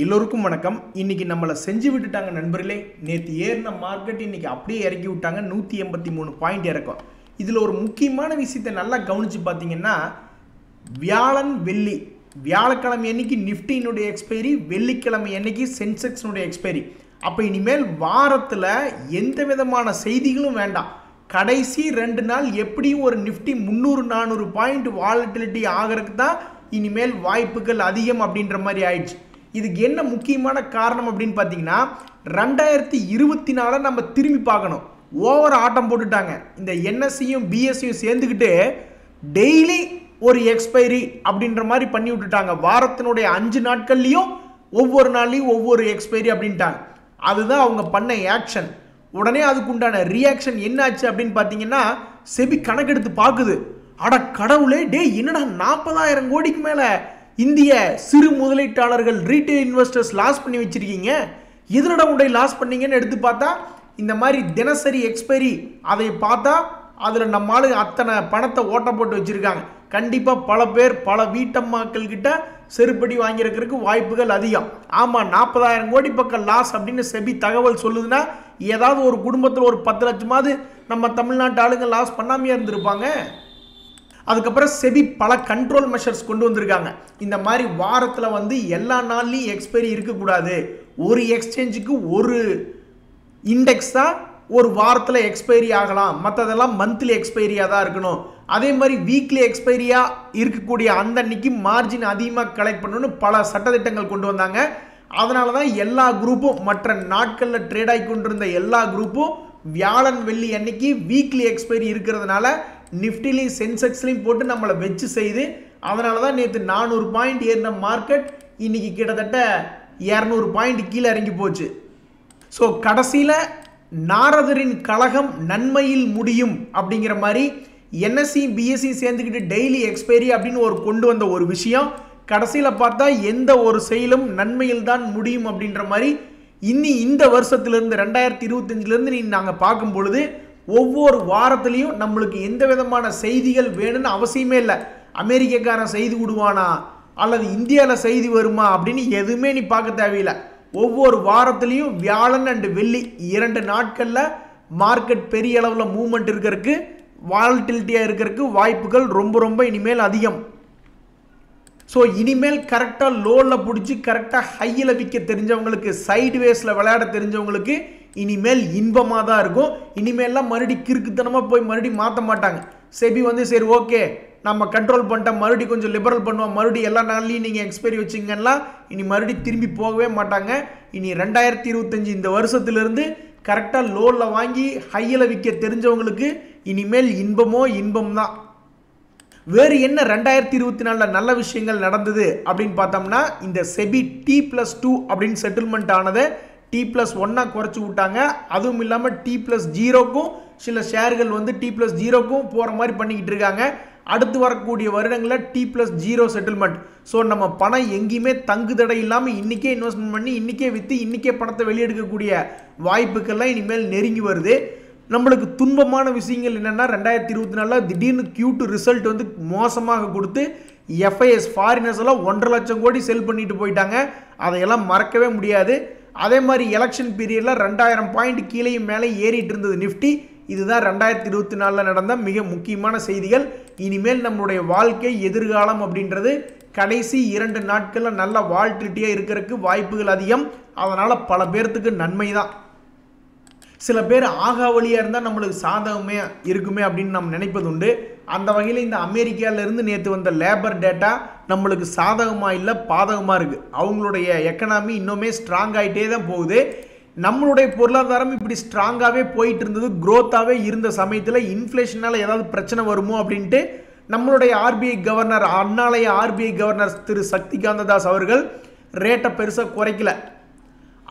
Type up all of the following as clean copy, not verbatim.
எல்லோருக்கும் வணக்கம். இன்னைக்கு நம்மளை செஞ்சு விட்டுட்டாங்க நண்பர்களே. நேற்று ஏறின மார்க்கெட் இன்னைக்கு அப்படியே இறக்கி விட்டாங்க. 183 பாயிண்ட் இறக்கும். இதில் ஒரு முக்கியமான விஷயத்தை நல்லா கவனித்து பார்த்தீங்கன்னா, வியாழன் வெள்ளி, வியாழக்கிழமை அன்னைக்கு நிஃப்டியினுடைய எக்ஸ்பைரி, வெள்ளிக்கிழமை அன்னைக்கு சென்செக்ஸினுடைய எக்ஸ்பைரி. அப்போ இனிமேல் வாரத்தில் எந்த விதமான செய்திகளும் வேண்டாம். கடைசி 2 நாள் எப்படியும் ஒரு நிஃப்டி 300-400 பாயிண்ட் வாலட்டிலிட்டி ஆகிறதுக்கு தான் இனிமேல் வாய்ப்புகள் அதிகம் அப்படின்ற மாதிரி ஆயிடுச்சு. இதுக்கு என்ன முக்கியமான காரணம் அப்படின்னு பார்த்தீங்கன்னா, 2024 நம்ம திரும்பி பார்க்கணும். ஓவர் ஆட்டம் போட்டுட்டாங்க. இந்த என்எஸ்சியும் பிஎஸ்சியும் சேர்ந்துக்கிட்டு டெய்லி ஒரு எக்ஸ்பைரி அப்படின்ற மாதிரி பண்ணி விட்டுட்டாங்க. வாரத்தினுடைய 5 நாட்கள்லையும் ஒவ்வொரு நாள்லையும் ஒவ்வொரு எக்ஸ்பைரி அப்படின்ட்டாங்க. அதுதான் அவங்க பண்ண ஆக்ஷன். உடனே அதுக்குண்டான ரியாக்ஷன் என்னாச்சு அப்படின்னு பார்த்தீங்கன்னா, செபி கணக்கெடுத்து பார்க்குது. அட கடவுளே, டே என்னடா 40,000 கோடிக்கு மேலே இந்திய சிறு முதலீட்டாளர்கள் ரீட்டைல் இன்வெஸ்டர்ஸ் லாஸ் பண்ணி வச்சிருக்கீங்க, எதிரட உடைய லாஸ் பண்ணீங்கன்னு எடுத்து பார்த்தா இந்த மாதிரி தினசரி எக்ஸ்பைரி அதை பார்த்தா அதில் நம்மளால அத்தனை பணத்தை ஓட்ட போட்டு வச்சிருக்காங்க. கண்டிப்பாக பல பேர் பல வீட்டம்மாக்கள் கிட்ட செருப்படி வாங்கியிருக்கிறதுக்கு வாய்ப்புகள் அதிகம். ஆமாம், 40,000 கோடி பக்கம் லாஸ் அப்படின்னு செபி தகவல் சொல்லுதுன்னா, ஏதாவது ஒரு குடும்பத்தில் ஒரு 10 லட்சமாவது நம்ம தமிழ்நாட்டு ஆளுங்க லாஸ் பண்ணாமையே இருந்திருப்பாங்க. அதுக்கப்புறம் செபி பல கண்ட்ரோல் மெஷர்ஸ் கொண்டு வந்திருக்காங்க. இந்த மாதிரி வாரத்தில் எல்லா நாள்லையும் எக்ஸ்பைரி இருக்கக்கூடாது. ஒரு எக்ஸ்சேஞ்சுக்கு ஒரு இண்டெக்ஸ் தான் ஒரு வாரத்தில் எக்ஸ்பைரி ஆகலாம், மற்றதெல்லாம் மந்த்லி எக்ஸ்பைரியாக தான் இருக்கணும். அதே மாதிரி வீக்லி எக்ஸ்பைரியாக இருக்கக்கூடிய அந்த அன்னைக்கு மார்ஜின் அதிகமாக கலெக்ட் பண்ணணும்னு பல சட்டத்திட்டங்கள் கொண்டு வந்தாங்க. அதனால தான் எல்லா குரூப்பும், மற்ற நாட்களில் ட்ரேட் ஆகி கொண்டிருந்த எல்லா குரூப்பும் வியாழன் வெள்ளி அன்னைக்கு வீக்லி எக்ஸ்பைரி இருக்கிறதுனால நிஃப்டிலையும் சென்செக்ஸ்லையும் போட்டு நம்மளை வச்சு செய்து, அதனால தான் நேற்று 400 பாயிண்ட் ஏறின மார்க்கெட் இன்னைக்கு கிட்டத்தட்ட 200 பாயிண்ட் கீழே இறங்கி போச்சு. ஸோ கடைசியில் நாரதரின் கழகம் நன்மையில் முடியும் அப்படிங்கிற மாதிரி என்எஸ்சி பிஎஸ்சி சேர்ந்துக்கிட்டு டெய்லி எக்ஸ்பைரி அப்படின்னு கொண்டு வந்த ஒரு விஷயம் கடைசியில் பார்த்தா எந்த ஒரு செயலும் நன்மையில் தான் முடியும் அப்படின்ற மாதிரி இந்த வருஷத்திலிருந்து 2025 நாங்கள் பார்க்கும் பொழுது ஒவ்வொரு வாரத்திலையும் நம்மளுக்கு எந்த விதமான செய்திகள் வேணும்னு அவசியமே இல்லை. அமெரிக்காக்காரன் செய்தி விடுவானா அல்லது இந்தியாவில் செய்தி வருமா அப்படின்னு எதுவுமே நீ பார்க்க தேவையில்லை. ஒவ்வொரு வாரத்திலையும் வியாழன் அண்ட் வெள்ளி 2 நாட்களில் மார்க்கெட் பெரிய அளவில் மூவ்மெண்ட் இருக்கிறதுக்கு, வாலட்டிலிட்டியாக இருக்கிறதுக்கு வாய்ப்புகள் ரொம்ப ரொம்ப இனிமேல் அதிகம். ஸோ இனிமேல் கரெக்டாக லோவில் பிடிச்சி கரெக்டாக ஹையில் விற்க தெரிஞ்சவங்களுக்கு, சைடு வேஸில் விளையாட தெரிஞ்சவங்களுக்கு இனிமேல் இன்பமாக தான் இருக்கும். இனிமேல்லாம் மறுபடியும் கிறுக்குத்தனமாக போய் மறுபடியும் மாற்ற மாட்டாங்க. செபி சரி ஓகே நம்ம கண்ட்ரோல் பண்ணிட்டோம், மறுபடியும் கொஞ்சம் லிபரல் பண்ணுவோம், மறுபடியும் எல்லா நாள்லையும் நீங்கள் எக்ஸ்பைரி வச்சிங்கன்னா இனி மறுபடியும் திரும்பி போகவே மாட்டாங்க. இனி 2025 இந்த வருஷத்துலேருந்து கரெக்டாக லோவில் வாங்கி ஹையில் விற்க தெரிஞ்சவங்களுக்கு இனிமேல் இன்பமோ இன்பம் தான். வேறு என்ன 2024 நல்ல விஷயங்கள் நடந்தது அப்படின்னு பார்த்தோம்னா, இந்த செபி T+2 அப்படின்னு செட்டில்மெண்ட் ஆனதை T+1 குறைச்சி விட்டாங்க. அதுவும் இல்லாமல் T+0க்கும் சில ஷேர்கள் T+0க்கும் போகிற மாதிரி பண்ணிக்கிட்டு இருக்காங்க. அடுத்து வரக்கூடிய வருடங்களில் T+0 செட்டில்மெண்ட். ஸோ நம்ம பணம் எங்கேயுமே தங்குதடை இல்லாமல் இன்றைக்கே இன்வெஸ்ட்மெண்ட் பண்ணி இன்றைக்கே விற்று இன்றைக்கே பணத்தை வெளியெடுக்கக்கூடிய வாய்ப்புக்கெல்லாம் இனிமேல் நெருங்கி வருது. நம்மளுக்கு துன்பமான விஷயங்கள் என்னென்னா, 2024 திடீர்னு Q2 ரிசல்ட் மோசமாக கொடுத்து எஃப்ஐஎஸ் ஃபாரினர்ஸ் எல்லாம் 1.5 லட்சம் கோடி செல் பண்ணிட்டு போயிட்டாங்க. அதையெல்லாம் மறக்கவே முடியாது. அதே மாதிரி எலெக்ஷன் பீரியடில் 2000 பாயிண்ட் கீழேயும் மேலே ஏறிட்டு இருந்தது நிஃப்டி. இதுதான் 2024 நடந்த மிக முக்கியமான செய்திகள். இனிமேல் நம்மளுடைய வாழ்க்கை எதிர்காலம் அப்படின்றது கடைசி 2 நாட்களில் நல்ல வாலட்டிலிட்டியாக இருக்கிறதுக்கு வாய்ப்புகள் அதிகம். அதனால் பல பேர்த்துக்கு நன்மை தான். சில பேர் ஆகா வழியாக இருந்தால் நம்மளுக்கு சாதகமே இருக்குமே அப்படின்னு நம்ம நினைப்பது உண்டு. அந்த வகையில் இந்த அமெரிக்காவிலேருந்து நேற்று வந்த லேபர் டேட்டா நம்மளுக்கு சாதகமாக இல்லை, பாதகமாக இருக்குது. அவங்களுடைய எக்கனாமி இன்னுமே ஸ்ட்ராங் ஆகிட்டே தான் போகுது. நம்மளுடைய பொருளாதாரம் இப்படி ஸ்ட்ராங்காகவே போயிட்டு இருந்தது, க்ரோத்தாகவே இருந்த சமயத்தில் இன்ஃப்ளேஷனால் ஏதாவது பிரச்சனை வருமோ அப்படின்ட்டு நம்மளுடைய ஆர்பிஐ கவர்னர், அந்நாளைய ஆர்பிஐ கவர்னர் திரு சக்திகாந்த தாஸ் அவர்கள் ரேட்டை பெருசாக குறைக்கல.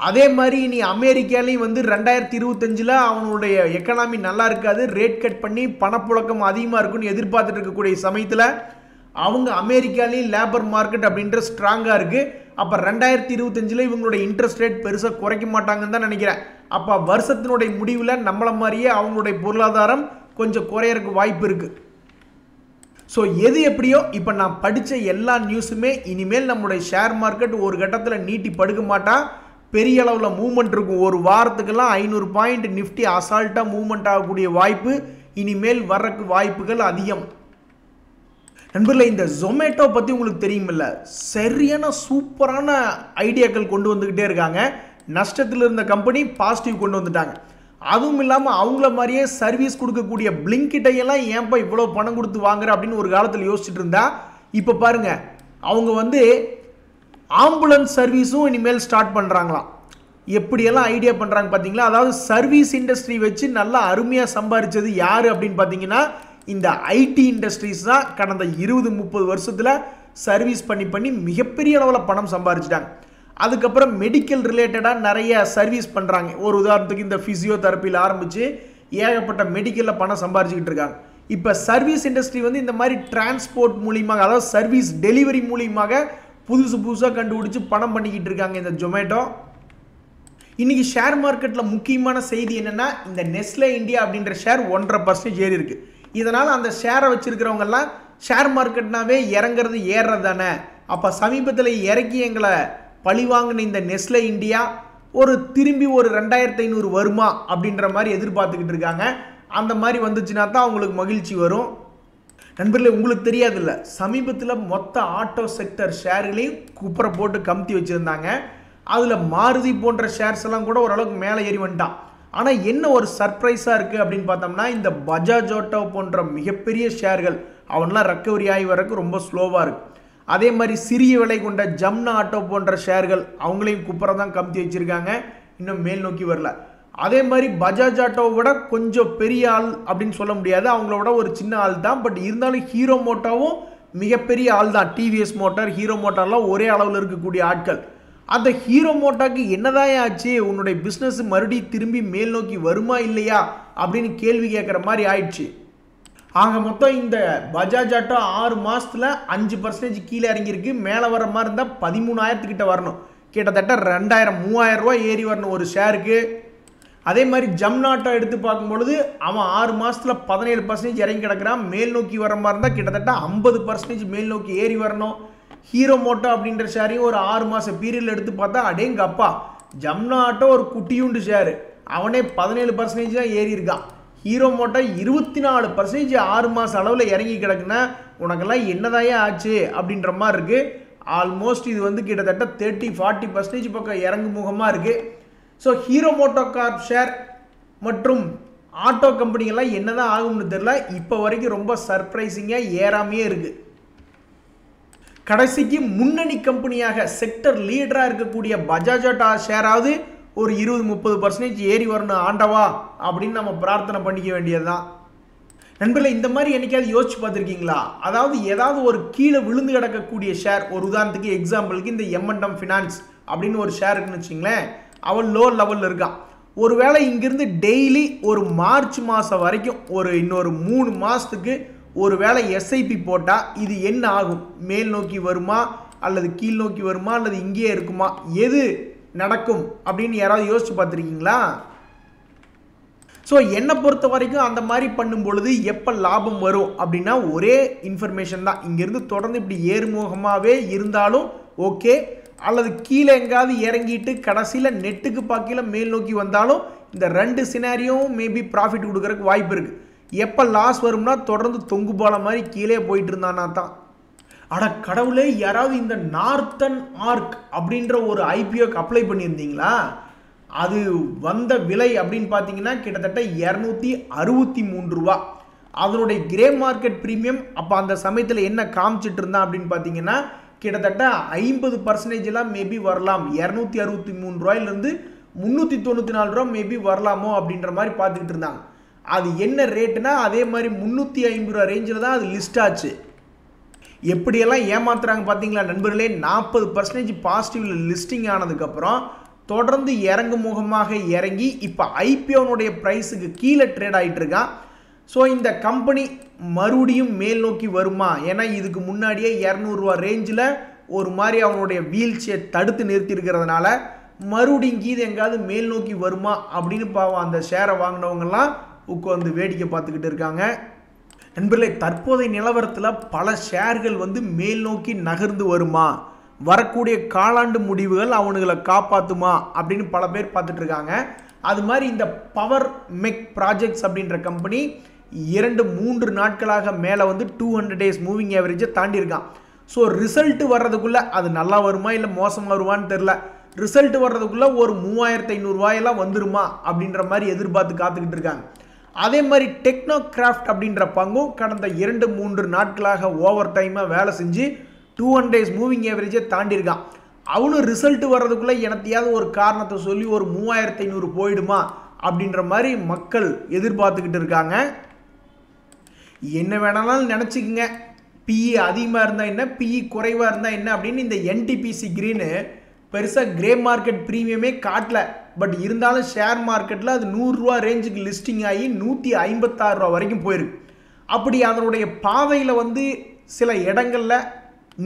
அதே மாதிரி இனி அமெரிக்காலையும் 2025 அவனுடைய எக்கனாமி நல்லா இருக்காது, ரேட் கட் பண்ணி பணப்புழக்கம் அதிகமாக இருக்குன்னு எதிர்பார்த்துட்டு இருக்கக்கூடிய சமயத்தில் அவங்க அமெரிக்காலையும் லேபர் மார்க்கெட் அப்படின்ற ஸ்ட்ராங்காக இருக்குது. அப்போ 2025 இவங்களுடைய இன்ட்ரெஸ்ட் ரேட் பெருசாக குறைக்க மாட்டாங்கன்னு தான் நினைக்கிறேன். அப்போ வருஷத்தினுடைய முடிவில் நம்மளை மாதிரியே அவங்களுடைய பொருளாதாரம் கொஞ்சம் குறையறதுக்கு வாய்ப்பு இருக்குது. ஸோ எது எப்படியோ இப்போ நான் படித்த எல்லா நியூஸுமே இனிமேல் நம்மளுடைய ஷேர் மார்க்கெட் ஒரு கட்டத்தில் நீட்டி படுக்க மாட்டா, பெரிய அளவில் மூவ்மெண்ட் இருக்கும். ஒரு வாரத்துக்கெல்லாம் 500 பாயிண்ட் நிஃப்டி அசால்ட்டாக மூவ்மெண்ட் ஆகக்கூடிய வாய்ப்பு இனிமேல் வர்றக்கு வாய்ப்புகள் அதிகம். நண்பர்களே, இந்த ஜொமேட்டோ பற்றி உங்களுக்கு தெரியுமில்ல, சரியான சூப்பரான ஐடியாக்கள் கொண்டு வந்துக்கிட்டே இருக்காங்க. நஷ்டத்தில் இருந்த கம்பெனி பாசிட்டிவ் கொண்டு வந்துட்டாங்க. அதுவும் இல்லாமல் அவங்கள மாதிரியே சர்வீஸ் கொடுக்கக்கூடிய பிளிங்கிட்டையெல்லாம் ஏன்பா இவ்வளோ பணம் கொடுத்து வாங்குற அப்படின்னு ஒரு காலத்தில் யோசிச்சுட்டு இருந்தா, இப்போ பாருங்க அவங்க வந்து ஆம்புலன்ஸ் சர்வீஸும் இனிமேல் ஸ்டார்ட் பண்ணுறாங்களாம். எப்படியெல்லாம் ஐடியா பண்ணுறாங்க பார்த்தீங்களா? அதாவது சர்வீஸ் இண்டஸ்ட்ரி வச்சு நல்லா அருமையாக சம்பாதிச்சது யார் அப்படின்னு பார்த்தீங்கன்னா, இந்த ஐடி இண்டஸ்ட்ரீஸ் தான் கடந்த 20-30 வருஷத்தில் சர்வீஸ் பண்ணி மிகப்பெரிய அளவில் பணம் சம்பாதிச்சிட்டாங்க. அதுக்கப்புறம் மெடிக்கல் ரிலேட்டடாக நிறைய சர்வீஸ் பண்ணுறாங்க. ஒரு உதாரணத்துக்கு இந்த ஃபிசியோதெரப்பியில் ஆரம்பித்து ஏகப்பட்ட மெடிக்கலில் பணம் சம்பாதிச்சுக்கிட்டு இருக்காங்க. இப்போ சர்வீஸ் இண்டஸ்ட்ரி வந்து இந்த மாதிரி டிரான்ஸ்போர்ட் மூலியமாக, அதாவது சர்வீஸ் டெலிவரி மூலியமாக புதுசாக கண்டுபிடிச்சி பணம் பண்ணிக்கிட்டு இருக்காங்க இந்த ஜொமேட்டோ. இன்னைக்கு ஷேர் மார்க்கெட்டில் முக்கியமான செய்தி என்னென்னா, இந்த நெஸ்லே இந்தியா அப்படின்ற ஷேர் 1.5% ஏறி இருக்கு. இதனால் அந்த ஷேரை வச்சிருக்கிறவங்கெல்லாம் ஷேர் மார்க்கெட்னாவே இறங்குறது ஏறுறது தானே, அப்போ சமீபத்தில் இறக்கி எங்களை பழிவாங்கின இந்த நெஸ்லே இந்தியா திரும்பி ஒரு 2500 வருமா அப்படின்ற மாதிரி எதிர்பார்த்துக்கிட்டு இருக்காங்க. அந்த மாதிரி வந்துச்சுன்னா தான் அவங்களுக்கு மகிழ்ச்சி வரும். நண்பர்களே, உங்களுக்கு தெரியாதுல்ல, சமீபத்தில் மொத்த ஆட்டோ செக்டர் ஷேர்களையும் குப்புற போட்டு கமுத்தி வச்சுருந்தாங்க. அதில் மாருதி போன்ற ஷேர்ஸ் எல்லாம் கூட ஓரளவுக்கு மேலே ஏறி வந்துட்டான். ஆனால் என்ன ஒரு சர்ப்ரைஸாக இருக்குது அப்படின்னு பார்த்தோம்னா, இந்த பஜாஜ் ஆட்டோ போன்ற மிகப்பெரிய ஷேர்கள் அவன்லாம் ரெக்கவரி ஆகி வரக்கு ரொம்ப ஸ்லோவாக இருக்குது. அதே மாதிரி சிறிய விலை கொண்ட ஜம்னா ஆட்டோ போன்ற ஷேர்கள் அவங்களையும் குப்புற தான் கமுத்தி வச்சுருக்காங்க, இன்னும் மேல் நோக்கி வரல. அதே மாதிரி பஜாஜ் ஆட்டோவை விட கொஞ்சம் பெரிய ஆள் அப்படின்னு சொல்ல முடியாது, அவங்களோட ஒரு சின்ன ஆள் தான். பட் இருந்தாலும் ஹீரோ மோட்டோவும் மிகப்பெரிய ஆள் தான். டிவிஎஸ் மோட்டார், ஹீரோ மோட்டார்லாம் ஒரே அளவில் இருக்கக்கூடிய ஆட்கள். அந்த ஹீரோ மோட்டாருக்கு என்னதான் ஆச்சு, உன்னுடைய பிஸ்னஸ் மறுபடியும் திரும்பி மேல் நோக்கி வருமா இல்லையா அப்படின்னு கேள்வி கேட்குற மாதிரி ஆயிடுச்சு. ஆக மொத்தம் இந்த பஜாஜ் ஆட்டோ 6 மாதத்தில் 5% கீழே இறங்கியிருக்கு. மேலே வர மாதிரி இருந்தால் 13,000 கிட்ட வரணும். கிட்டத்தட்ட 2000-3000 ரூபா ஏறி வரணும் ஒரு ஷேருக்கு. அதே மாதிரி ஜம்னா ஆட்டோ எடுத்து பார்க்கும்பொழுது அவன் 6 மாதத்தில் 17% இறங்கி கிடக்கிறான். மேல் நோக்கி வர மாதிரி இருந்தால் கிட்டத்தட்ட 50% மேல் நோக்கி ஏறி வரணும். ஹீரோ மோட்டோ அப்படின்ற ஷேரையும் ஒரு 6 மாத பீரியடில் எடுத்து பார்த்தா அடேங்கப்பா, ஜம்னா ஆட்டோ ஒரு குட்டியுண்டு ஷேரு, அவனே 17% தான் ஏறி இருக்கான். ஹீரோ மோட்டோ 24% 6 மாத அளவில் இறங்கி கிடக்குன்னா உனக்கெல்லாம் என்னதாயே ஆச்சு அப்படின்ற மாதிரி இருக்குது. ஆல்மோஸ்ட் இது வந்து கிட்டத்தட்ட 30-40% பக்கம் இறங்கு முகமாக இருக்குது. So Hero MotoCorp share மற்றும் ஆட்டோ கம்பெனிகள்லாம் என்னதான் ஆகும்னு தெரியல. இப்போ வரைக்கும் ரொம்ப சர்ப்ரைசிங்காக ஏறாமையே இருக்குது. கடைசிக்கு முன்னணி கம்பெனியாக செக்டர் லீடராக இருக்கக்கூடிய பஜாஜ் ஆட்டோ ஷேராவது ஒரு 20-30% ஏறி வரணும் ஆண்டவா அப்படின்னு நம்ம பிரார்த்தனை பண்ணிக்க வேண்டியது தான். நண்பர்களே, இந்த மாதிரி என்னைக்காவது யோசிச்சு பார்த்துருக்கீங்களா? அதாவது ஏதாவது ஒரு கீழே விழுந்து கிடக்கக்கூடிய ஷேர், ஒரு உதாரணத்துக்கு எக்ஸாம்பிளுக்கு இந்த M&M ஃபினான்ஸ் அப்படின்னு ஒரு ஷேர் இருக்குன்னு வச்சிங்களேன், அவன் லோ லெவலில் இருக்கான். ஒருவேளை இங்கிருந்து டெய்லி ஒரு மார்ச் மாதம் வரைக்கும் இன்னொரு 3 மாதத்துக்கு ஒரு வேளை எஸ்ஐபி போட்டால் இது என்ன ஆகும்? மேல் நோக்கி வருமா அல்லது கீழ் நோக்கி வருமா அல்லது இங்கேயே இருக்குமா? எது நடக்கும் அப்படின்னு யாராவது யோசிச்சு பார்த்துருக்கீங்களா? ஸோ என்னை பொறுத்த வரைக்கும் அந்த மாதிரி பண்ணும் பொழுது எப்போ லாபம் வரும் அப்படின்னா ஒரே இன்ஃபர்மேஷன் தான். இங்கேருந்து தொடர்ந்து இப்படி ஏறுமுகமாகவே இருந்தாலும் ஓகே, அல்லது கீழே எங்காவது இறங்கிட்டு கடைசியில் நெட்டுக்கு பார்க்கல மேல் நோக்கி வந்தாலும் இந்த 2 சினாரியும் மேபி ப்ராஃபிட் கொடுக்கறதுக்கு வாய்ப்பு இருக்குது. எப்போ லாஸ் வரும்னா தொடர்ந்து தொங்கு போல மாதிரி கீழே போயிட்டு இருந்தானா தான். அட கடவுளே, யாராவது இந்த நார்த்தன் ஆர்க் அப்படின்ற ஒரு ஐபிஓக்கு அப்ளை பண்ணியிருந்தீங்களா? அது வந்த விலை அப்படின்னு பார்த்தீங்கன்னா கிட்டத்தட்ட 263 ரூபா. அதனுடைய கிரே மார்க்கெட் ப்ரீமியம் அப்போ அந்த சமயத்தில் என்ன காமிச்சிட்டு இருந்தான் அப்படின்னு பார்த்தீங்கன்னா கிட்டத்தட்ட 50% மேபி வரலாம். 263 ரூபாயிலிருந்து 394 ரூபா மேபி வரலாமோ அப்படின்ற மாதிரி பார்த்துக்கிட்டு இருந்தாங்க. அது என்ன ரேட்டுனா அதே மாதிரி 350 ரூபா ரேஞ்சில் தான் அது லிஸ்ட் ஆச்சு. எப்படியெல்லாம் ஏமாத்துறாங்க பார்த்தீங்களா நண்பர்களே? 40% பாசிட்டிவ்ல லிஸ்டிங் ஆனதுக்கப்புறம் தொடர்ந்து இறங்கு முகமாக இறங்கி இப்போ ஐபிஓனுடைய ப்ரைஸுக்கு கீழே ட்ரேட் ஆகிட்டு இருக்கான். ஸோ இந்த கம்பெனி மறுபடியும் மேல் நோக்கி வருமா? ஏன்னா இதுக்கு முன்னாடியே 200 ரூபா ரேஞ்சில் ஒரு மாதிரி அவனுடைய வீழ்ச்சியை தடுத்து நிறுத்தி இருக்கிறதுனால மறுபடியும் கீது எங்காவது மேல் நோக்கி வருமா அப்படின்னு பாவம் அந்த ஷேரை வாங்கினவங்கலாம் உட்காந்து வேடிக்கை பார்த்துக்கிட்டு இருக்காங்க. நண்பர்களே, தற்போதைய நிலவரத்தில் பல ஷேர்கள் வந்து மேல் நோக்கி நகர்ந்து வருமா, வரக்கூடிய காலாண்டு முடிவுகள் அவனுங்களை காப்பாற்றுமா அப்படின்னு பல பேர் பார்த்துட்டு இருக்காங்க. அது மாதிரி இந்த பவர் மெக் ப்ராஜெக்ட்ஸ் அப்படின்ற கம்பெனி 2-3 நாட்களாக மேலே வந்து 200 days மூவிங் ஆவரேஜை தாண்டி இருக்கான். ஸோ ரிசல்ட் வர்றதுக்குள்ளே அது நல்லா வருமா இல்லை மோசமாக வருவான்னு தெரில. ரிசல்ட் வர்றதுக்குள்ளே ஒரு 3500 ரூபாயெல்லாம் வந்துருமா அப்படின்ற மாதிரி எதிர்பார்த்து காத்துக்கிட்டு இருக்காங்க. அதே மாதிரி டெக்னோ கிராஃப்ட் அப்படின்ற பங்கும் கடந்த 2-3 நாட்களாக ஓவர் டைமாக வேலை செஞ்சு 200 days மூவிங் ஆவரேஜை தாண்டியிருக்கான். அவனும் ரிசல்ட் வர்றதுக்குள்ளே எனத்தையாவது ஒரு காரணத்தை சொல்லி ஒரு 3500 போயிடுமா அப்படின்ற மாதிரி மக்கள் எதிர்பார்த்துக்கிட்டு இருக்காங்க. என்ன வேணாலும் நினச்சிக்கங்க, பிஇ அதிகமாக இருந்தால் என்ன, பிஇ குறைவாக இருந்தால் என்ன அப்படின்னு இந்த என்டிபிசி கிரீனு பெருசாக கிரே மார்க்கெட் ப்ரீமியமே காட்டல. பட் இருந்தாலும் ஷேர் மார்க்கெட்டில் அது 100 ரூபா ரேஞ்சுக்கு லிஸ்டிங் ஆகி 156 ரூபா வரைக்கும் போயிருக்கு. அப்படி அதனுடைய பாதையில் வந்து சில இடங்களில்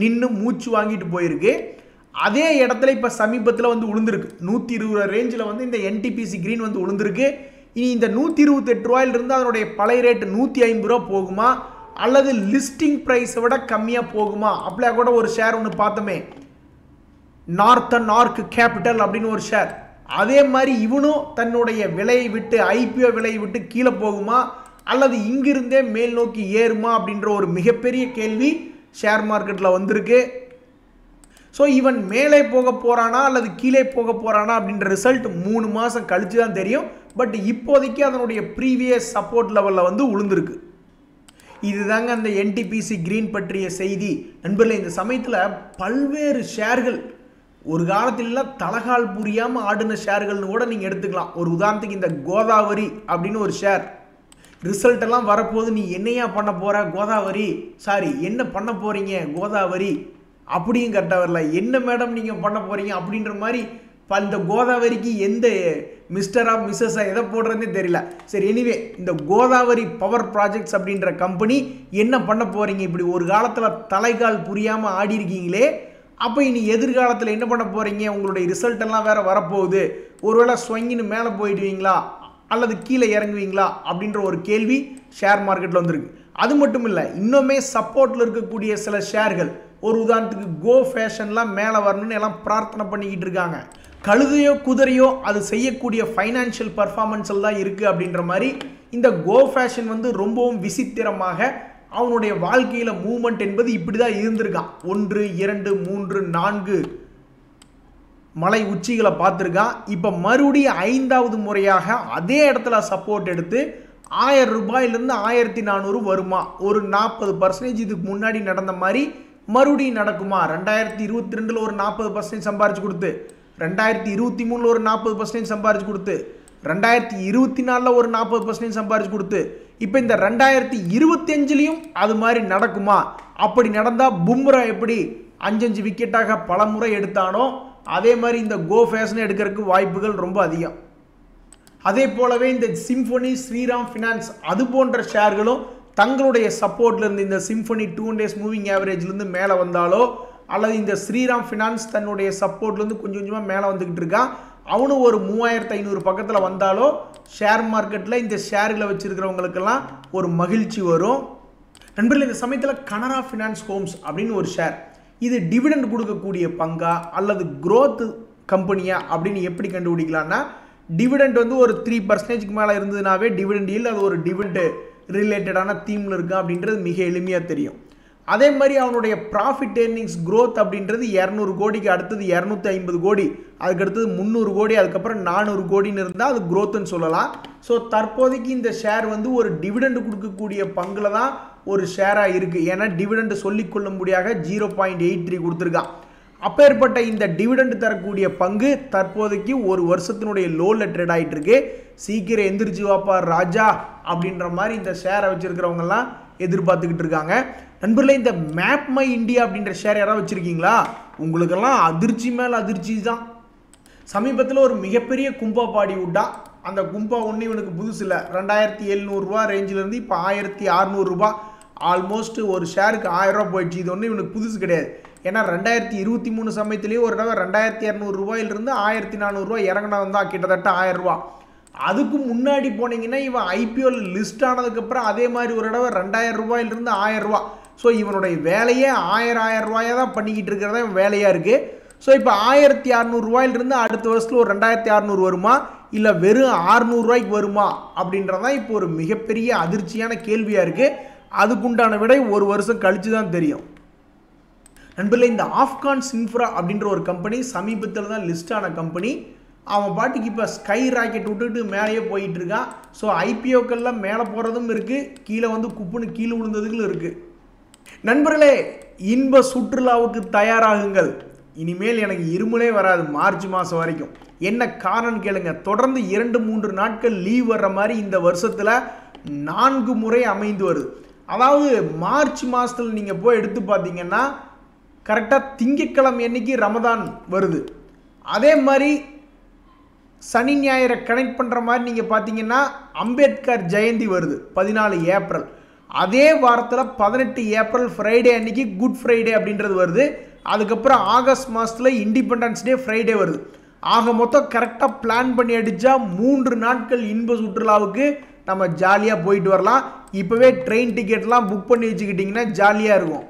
நின்று மூச்சு வாங்கிட்டு போயிருக்கு. அதே இடத்துல இப்போ சமீபத்தில் வந்து உளுந்திருக்கு 120 ரேஞ்சில் வந்து இந்த என்டிபிசி கிரீன் வந்து உளுந்திருக்கு. இனி இந்த 128 ரூபாயிலிருந்து அதனுடைய பழைய ரேட்டு 150 ரூபா போகுமா அல்லது லிஸ்டிங் ப்ரைஸை விட கம்மியாக போகுமா? அப்படியே கூட ஒரு ஷேர் ஒன்று பார்த்தோமே, நார்த்தன் ஆர்க் கேபிட்டல் அப்படின்னு ஒரு ஷேர். அதே மாதிரி இவனும் தன்னுடைய விலையை விட்டு ஐபிஓ விலையை விட்டு கீழே போகுமா அல்லது இங்கிருந்தே மேல் நோக்கி ஏறுமா அப்படின்ற ஒரு மிகப்பெரிய கேள்வி ஷேர் மார்க்கெட்டில் வந்திருக்கு. ஸோ இவன் மேலே போக போகிறானா அல்லது கீழே போக போகிறானா அப்படின்ற ரிசல்ட் 3 மாதம் கழித்து தான் தெரியும். பட் இப்போதைக்கு அதனுடைய ப்ரீவியஸ் சப்போர்ட் லெவலில் வந்து உளுந்திருக்கு. இதுதாங்க அந்த என்டிபிசி கிரீன் பற்றிய செய்தி. நண்பர்களே, இந்த சமயத்தில் பல்வேறு ஷேர்கள் ஒரு காலத்திலலாம் தலகால் புரியாமல் ஆடின ஷேர்கள்னு கூட நீங்கள் எடுத்துக்கலாம். ஒரு உதாரணத்துக்கு இந்த கோதாவரி அப்படின்னு ஒரு ஷேர், ரிசல்ட் எல்லாம் வரப்போது, நீ என்னையா பண்ண போகிற கோதாவரி, சாரி என்ன பண்ண போகிறீங்க கோதாவரி அப்படியும் கரெக்டாக வரல, என்ன மேடம் நீங்கள் பண்ண போகிறீங்க அப்படின்ற மாதிரி இந்த கோதாவரிக்கு எந்த மிஸ்டரா மிஸ்ஸஸா எதை போடுறதுனே தெரியல. சரி, எனிவே இந்த கோதாவரி பவர் ப்ராஜெக்ட்ஸ் அப்படின்ற கம்பெனி என்ன பண்ண போகிறீங்க? இப்படி ஒரு காலத்தில் தலைகால் புரியாமல் ஆடி இருக்கீங்களே, அப்போ இனி எதிர்காலத்தில் என்ன பண்ண போகிறீங்க? உங்களுடைய ரிசல்ட் எல்லாம் வேறு வரப்போகுது, ஒருவேளை ஸ்வங்கின்னு மேலே போயிடுவீங்களா அல்லது கீழே இறங்குவீங்களா அப்படின்ற ஒரு கேள்வி ஷேர் மார்க்கெட்டில் வந்துருக்கு. அது மட்டும் இல்லை, இன்னுமே சப்போர்ட்டில் இருக்கக்கூடிய சில ஷேர்கள், ஒரு உதாரணத்துக்கு கோ ஃபேஷன்லாம் மேலே வரணும்னு எல்லாம் பிரார்த்தனை பண்ணிக்கிட்டு இருக்காங்க. கழுதையோ குதிரையோ அது செய்யக்கூடிய ஃபைனான்ஷியல் பர்ஃபார்மன்ஸில் தான் இருக்குது அப்படின்ற மாதிரி இந்த கோ ஃபேஷன் வந்து ரொம்பவும் விசித்திரமாக அவனுடைய வாழ்க்கையில் மூவ்மெண்ட் என்பது இப்படி தான் இருந்திருக்கான். 1, 2, 3, 4 மலை உச்சிகளை பார்த்துருக்கான். இப்போ மறுபடியும் 5வது முறையாக அதே இடத்துல சப்போர்ட் எடுத்து 1000 ரூபாயிலிருந்து 1400 வருமா? ஒரு 40% இதுக்கு முன்னாடி நடந்த மாதிரி மறுபடியும் நடக்குமா? 2022 ஒரு 40% சம்பாரிச்சு கொடுத்து, 2023 ஒரு 40% சம்பாரிச்சு கொடுத்து, 2024 ஒரு 40% சம்பாரிச்சு கொடுத்து, இப்போ இந்த 2025 அது மாதிரி நடக்குமா? அப்படி நடந்தால் பும்ரா எப்படி 5 விக்கெட்டாக பல முறை எடுத்தானோ அதே மாதிரி இந்த கோ ஃபேஷன் எடுக்கிறதுக்கு வாய்ப்புகள் ரொம்ப அதிகம். அதே போலவே இந்த சிம்பனி, ஸ்ரீராம் ஃபினான்ஸ் அது போன்ற ஷேர்களும் தங்களுடைய சப்போர்ட்லேருந்து இந்த சிம்பனி 200 days மூவிங் ஆவரேஜ்லேருந்து மேலே வந்தாலோ அல்லது இந்த ஸ்ரீராம் ஃபினான்ஸ் தன்னுடைய சப்போர்ட்லேருந்து கொஞ்சம் கொஞ்சமாக மேலே வந்துக்கிட்டு இருக்கான், அவனும் ஒரு 3500 பக்கத்தில் வந்தாலோ ஷேர் மார்க்கெட்டில் இந்த ஷேர்களை வச்சுருக்கிறவங்களுக்கெல்லாம் ஒரு மகிழ்ச்சி வரும். நண்பர்கள், இந்த சமயத்தில் கனரா ஃபினான்ஸ் ஹோம்ஸ் அப்படின்னு ஒரு ஷேர், இது டிவிடெண்ட் கொடுக்கக்கூடிய பங்கா அல்லது க்ரோத் கம்பெனியா அப்படின்னு எப்படி கண்டுபிடிக்கலாம்னா, டிவிடெண்ட் வந்து ஒரு 3% மேலே இருந்ததுனாவே டிவிடெண்ட் இல்லை, அது ஒரு டிவிடெண்ட் ரிலேட்டடான தீமில் இருக்குது அப்படின்றது மிக எளிமையாக தெரியும். அதே மாதிரி அவனுடைய ப்ராஃபிட் ஏர்னிங்ஸ் க்ரோத் அப்படின்றது 200 கோடிக்கு அடுத்தது 250 கோடி, அதுக்கு அடுத்தது 300 கோடி, அதுக்கப்புறம் 400 கோடின்னு இருந்தால் அது க்ரோத்துன்னு சொல்லலாம். ஸோ தற்போதைக்கு இந்த ஷேர் வந்து ஒரு டிவிடெண்ட் கொடுக்கக்கூடிய பங்கில் தான் ஒரு ஷேராக இருக்குது. ஏன்னா டிவிடெண்ட் சொல்லிக்கொள்ளும்படியாக 0.83 கொடுத்துருக்கான். அப்பேற்பட்ட இந்த டிவிடெண்ட் தரக்கூடிய பங்கு தற்போதைக்கு ஒரு வருஷத்தினுடைய லோவில் ட்ரேட் ஆகிட்டு இருக்கு. சீக்கிரம் எந்திரிச்சு வாப்பா ராஜா அப்படின்ற மாதிரி இந்த ஷேரை வச்சுருக்கிறவங்கெல்லாம் எதிர்பார்த்துக்கிட்டு இருக்காங்க. நண்பர்களே, இந்த மேப் மை இந்தியா அப்படின்ற ஷேர் யாராவது வச்சுருக்கீங்களா? உங்களுக்கெல்லாம் அதிர்ச்சி மேலே அதிர்ச்சி தான். சமீபத்தில் ஒரு மிகப்பெரிய கும்பா பாடி விட்டா. அந்த கும்பா ஒன்று இவனுக்கு புதுசு இல்லை, 2700 ரூபா ரேஞ்சிலேருந்து இப்போ 1600 ரூபா, ஆல்மோஸ்ட் ஒரு ஷேருக்கு 1000 ரூபா போயிடுச்சு. இது ஒன்று இவனுக்கு புதுசு கிடையாது. ஏன்னா 2023 சமயத்திலேயே ஒரு தடவை 2200 ரூபாயிலிருந்து 1400 ரூபா இறங்கினா தான் கிட்டத்தட்ட 1000 ரூபா. அதுக்கு முன்னாடி போனீங்கன்னா இவன் ஐபிஓல லிஸ்ட் ஆனதுக்கப்புறம் அதே மாதிரி ஒரு தடவை 2000 ரூபாயிலிருந்து 1000 ரூபா. ஸோ இவனுடைய வேலையே 1000 ரூபாயை தான் பண்ணிக்கிட்டு இருக்கிறதா இவன் வேலையாக இருக்குது. ஸோ இப்போ 1600 ரூபாயிலிருந்து அடுத்த வருஷத்தில் ஒரு 2600 வருமா இல்லை வெறும் 600 ரூபாய்க்கு வருமா அப்படின்றதான் இப்போ ஒரு மிகப்பெரிய அதிர்ச்சியான கேள்வியாக இருக்குது. அதுக்குண்டான விடை ஒரு வருஷம் கழித்து தான் தெரியும். நண்பர்களே, இந்த ஆப்கான்ஸ் இன்ஃப்ரா அப்படின்ற ஒரு கம்பெனி சமீபத்தில் தான் லிஸ்ட் ஆன கம்பெனி. அவன் பாட்டுக்கு இப்போ ஸ்கை ராக்கெட் விட்டுட்டு மேலேயே போயிட்டு இருக்கான். ஸோ ஐபிஓக்கெல்லாம் மேலே போகிறதும் இருக்குது, கீழே வந்து குப்புன்னு கீழே விழுந்ததுகளும் இருக்குது. நண்பர்களே, இன்ப சுற்றுலாவுக்கு தயாராகுங்கள். இனிமேல் எனக்கு இருமலே வராது மார்ச் மாதம் வரைக்கும். என்ன காரணம் கேளுங்க, தொடர்ந்து 2-3 நாட்கள் லீவ் வர்ற மாதிரி இந்த வருஷத்தில் 4 முறை அமைந்து வருது. அதாவது மார்ச் மாதத்தில் நீங்கள் போய் எடுத்து பார்த்தீங்கன்னா கரெக்டாக திங்கட்கிழமை அன்னைக்கு ரமதான் வருது. அதே மாதிரி சனி ஞாயிறை கனெக்ட் பண்ணுற மாதிரி நீங்கள் பார்த்தீங்கன்னா அம்பேத்கர் ஜெயந்தி வருது 14 ஏப்ரல். அதே வாரத்தில் 18 ஏப்ரல் ஃப்ரைடே அன்னைக்கு குட் ஃப்ரைடே அப்படின்றது வருது. அதுக்கப்புறம் ஆகஸ்ட் மாதத்தில் இண்டிபெண்டன்ஸ் டே ஃப்ரைடே வருது. ஆக மொத்தம் கரெக்டாக பிளான் பண்ணி அடித்தா 3 நாட்கள் இன்ப சுற்றுலாவுக்கு நம்ம ஜாலியாக போயிட்டு வரலாம். இப்போவே ட்ரெயின் டிக்கெட்லாம் புக் பண்ணி வச்சுக்கிட்டிங்கன்னா ஜாலியாக இருக்கும்.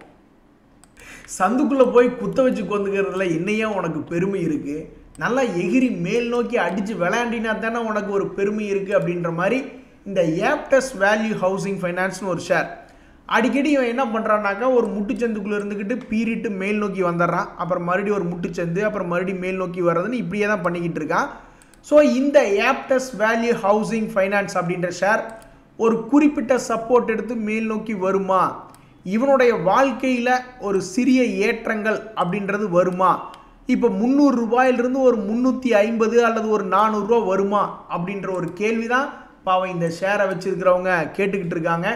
சந்துக்குள்ளே போய் குத்த வச்சு கொந்துக்கிறதுல என்னையா உனக்கு பெருமை இருக்குது, நல்லா எகிரி மேல் நோக்கி அடித்து விளையாண்டினா தானே உனக்கு ஒரு பெருமை இருக்குது அப்படின்ற மாதிரி இந்த ஆப்டஸ் வேல்யூ ஹவுசிங் ஃபைனான்ஸ்னு ஒரு ஷேர் அடிக்கடி இவன் என்ன பண்ணுறான்னாக்கா ஒரு முட்டுச்சந்துக்குள்ளே இருந்துக்கிட்டு பீறிட்டு மேல் நோக்கி வந்துடுறான், அப்புறம் மறுபடியும் ஒரு முட்டுச்சந்து, அப்புறம் மறுபடியும் மேல் நோக்கி வர்றதுன்னு இப்படியே தான் பண்ணிக்கிட்டு இருக்கான். ஸோ இந்த ஆப்டஸ் வேல்யூ ஹவுசிங் ஃபைனான்ஸ் அப்படின்ற ஷேர் ஒரு குறிப்பிட்ட சப்போர்ட் எடுத்து மேல் நோக்கி வருமா, இவனுடைய வாழ்க்கையில் ஒரு சிறிய ஏற்றங்கள் அப்படின்றது வருமா, இப்போ 300 ரூபாயிலிருந்து ஒரு 350 அல்லது ஒரு 400 ரூபா வருமா அப்படின்ற ஒரு கேள்வி தான் பாவம் இந்த ஷேரை வச்சிருக்கிறவங்க கேட்டுக்கிட்டு இருக்காங்க.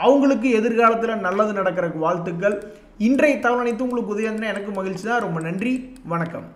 அவங்களுக்கு எதிர்காலத்தில் நல்லது நடக்கிறதுக்கு வாழ்த்துக்கள். இன்றைய தகவல் அனைத்து உங்களுக்கு உதவி எனக்கு மகிழ்ச்சி தான். ரொம்ப நன்றி, வணக்கம்.